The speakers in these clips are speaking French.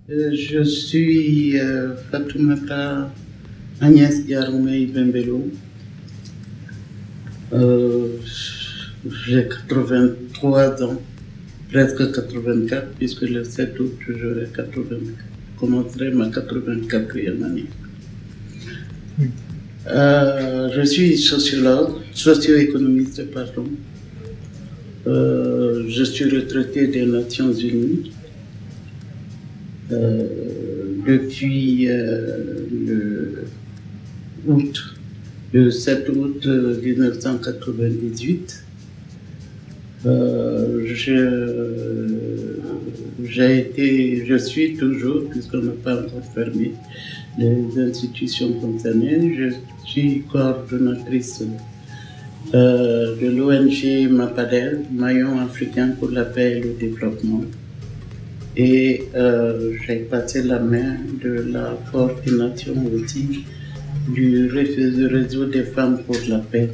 Je suis Fatoumata Agnès Diaroumé Bembelo. J'ai 83 ans, presque 84, puisque le 7 août, j'aurai 80, commencerai ma 84e année. Je suis sociologue, socio-économiste, pardon. Je suis retraité des Nations Unies depuis le 7 août 1998. Je suis toujours, puisqu'on n'a pas encore fermé les institutions concernées, je suis coordonnatrice de l'ONG MAPADEL, Maillon africain pour la paix et le développement. Et j'ai passé la main de la coordination aussi du réseau des femmes pour la paix,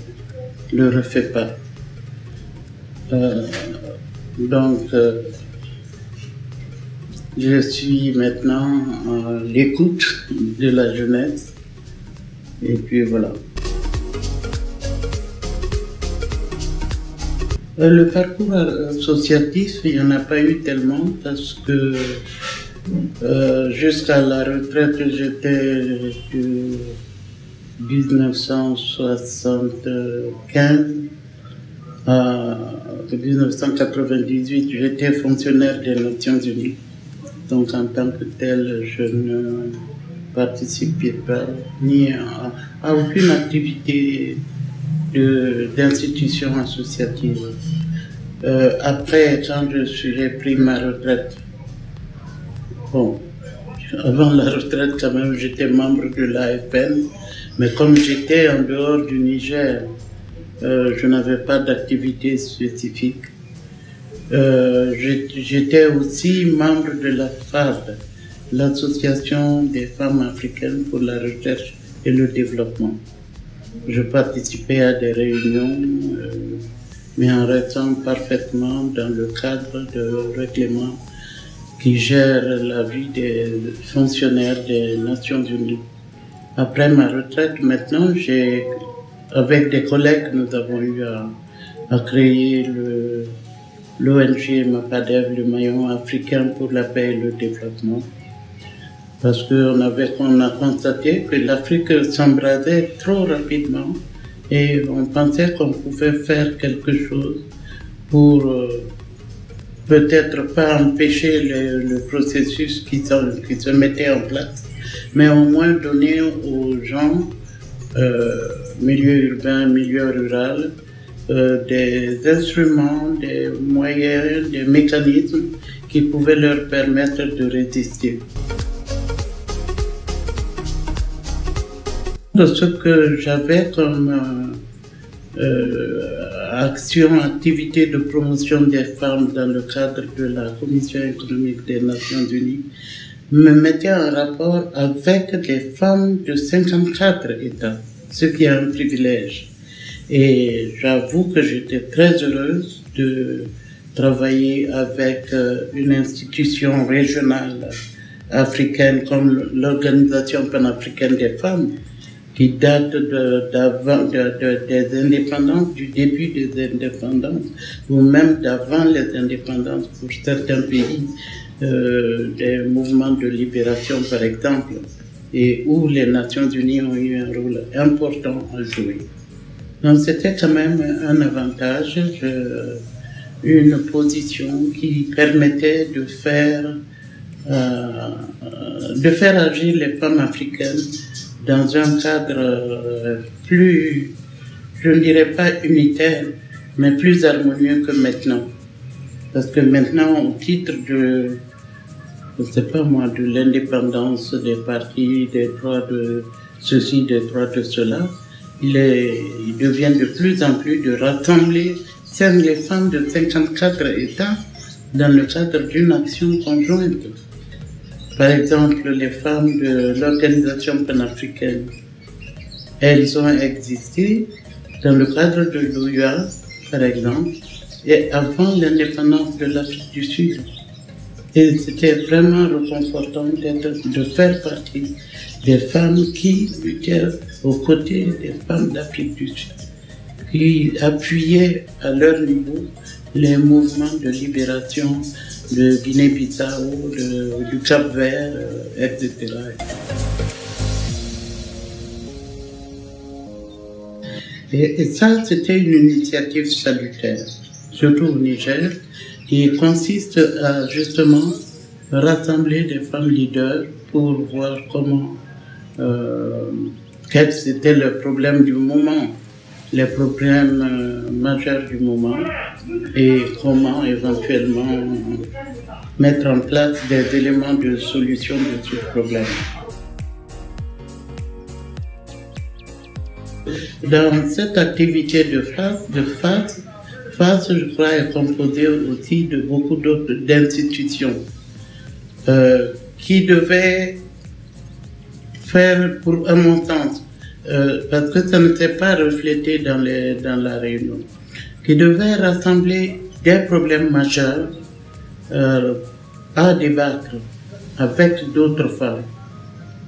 le REFEPA. Je suis maintenant à l'écoute de la jeunesse. Et puis voilà. Le parcours associatif, il n'y en a pas eu tellement parce que jusqu'à la retraite, j'étais de 1975 à 1998, j'étais fonctionnaire des Nations Unies. Donc en tant que tel, je ne participais pas ni à aucune activité d'institution associative. Après, quand j'ai pris ma retraite, bon, avant la retraite quand même, j'étais membre de l'AFN, mais comme j'étais en dehors du Niger, je n'avais pas d'activité spécifique. J'étais aussi membre de la FAD, l'Association des femmes africaines pour la recherche et le développement. Je participais à des réunions, mais en restant parfaitement dans le cadre de règlements qui gèrent la vie des fonctionnaires des Nations Unies. Après ma retraite, maintenant, avec des collègues, nous avons eu à créer l'ONG MAPADEL, le Maillon africain pour la paix et le développement. Parce qu'on a constaté que l'Afrique s'embrasait trop rapidement et on pensait qu'on pouvait faire quelque chose pour peut-être pas empêcher le processus qui se mettait en place, mais au moins donner aux gens, milieu urbain, milieu rural, des instruments, des moyens, des mécanismes qui pouvaient leur permettre de résister. Ce que j'avais comme activité de promotion des femmes dans le cadre de la Commission économique des Nations Unies me mettait en rapport avec les femmes de 54 États, ce qui est un privilège. Et j'avoue que j'étais très heureuse de travailler avec une institution régionale africaine comme l'Organisation panafricaine des femmes, qui date des indépendances, du début des indépendances, ou même d'avant les indépendances pour certains pays, des mouvements de libération par exemple, et où les Nations Unies ont eu un rôle important à jouer. Donc c'était quand même un avantage, une position qui permettait de faire agir les femmes africaines dans un cadre plus, je ne dirais pas unitaire, mais plus harmonieux que maintenant. Parce que maintenant, au titre de, je ne sais pas moi, de l'indépendance des partis, des droits de ceci, des droits de cela, il devient de plus en plus de rassembler les femmes de 54 États dans le cadre d'une action conjointe. Par exemple, les femmes de l'Organisation panafricaine, elles ont existé dans le cadre de l'OUA, par exemple, et avant l'indépendance de l'Afrique du Sud. Et c'était vraiment réconfortant de faire partie des femmes qui luttaient aux côtés des femmes d'Afrique du Sud, qui appuyaient à leur niveau les mouvements de libération de Guinée-Bissau, du Cap-Vert, etc. Et ça, c'était une initiative salutaire, surtout au Niger, qui consiste à justement rassembler des femmes leaders pour voir comment, quels étaient les problèmes du moment, les problèmes majeurs du moment, et comment éventuellement mettre en place des éléments de solution de ce problème. Dans cette activité de FAS, je crois, est composée aussi de beaucoup d'autres institutions qui devaient faire, à mon sens, parce que ça ne s'est pas reflété dans la réunion, qui devaient rassembler des problèmes majeurs à débattre avec d'autres femmes,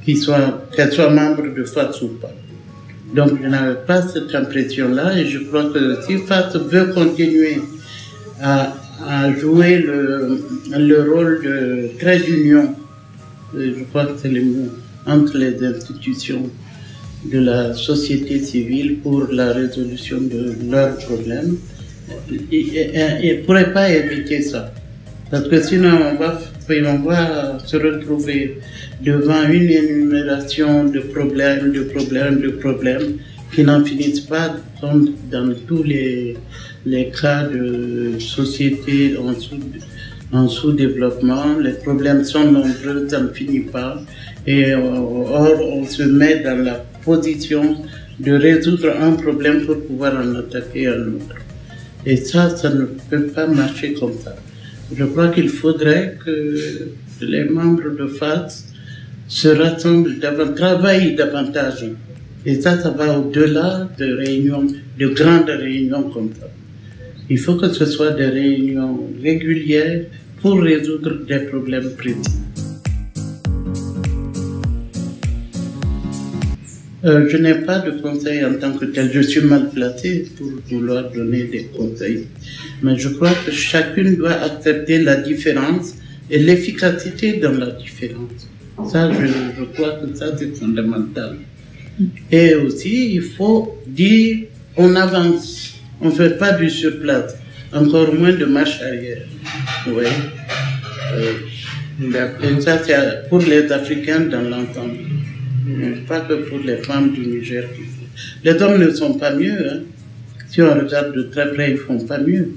qu'elles soient membres de FAS ou pas. Donc je n'avais pas cette impression-là et je crois que si FAS veut continuer à jouer le rôle de trait d'union, je crois que c'est le mot, entre les institutions de la société civile pour la résolution de leurs problèmes, il ne pourrait pas éviter ça. Parce que sinon on va se retrouver devant une énumération de problèmes qui n'en finissent pas, comme dans tous les cas de sociétés en sous-développement. Les problèmes sont nombreux, ça ne finit pas. Et or, on se met dans la position de résoudre un problème pour pouvoir en attaquer un autre. Et ça ne peut pas marcher comme ça. Je crois qu'il faudrait que les membres de FAS se rassemblent travaillent davantage. Et ça va au-delà de grandes réunions comme ça. Il faut que ce soit des réunions régulières pour résoudre des problèmes précis. Je n'ai pas de conseils en tant que tel. Je suis mal placé pour vouloir donner des conseils. Mais je crois que chacune doit accepter la différence et l'efficacité dans la différence. Ça, je crois que ça, c'est fondamental. Et aussi, il faut dire, on avance. On ne fait pas du surplace, encore moins de marche arrière. Oui. Et ça, c'est pour les Africains dans l'ensemble. Pas que pour les femmes du Niger. Les hommes ne sont pas mieux. Hein. Si on regarde de très près, ils ne font pas mieux.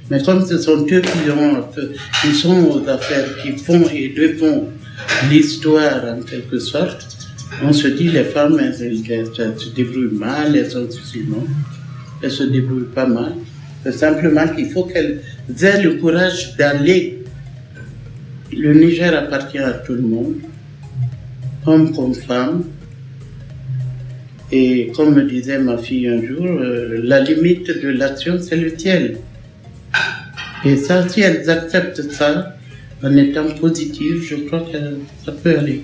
Mais comme ce sont eux qui sont aux affaires, qui font et défont l'histoire en quelque sorte, on se dit les femmes, elles se débrouillent mal, elles sont sinon, elles se débrouillent pas mal. C'est simplement qu'il faut qu'elles aient le courage d'aller. Le Niger appartient à tout le monde, hommes comme femmes. Et comme me disait ma fille un jour, la limite de l'action, c'est le ciel. Et ça, si elles acceptent ça, en étant positives, je crois que ça peut aller.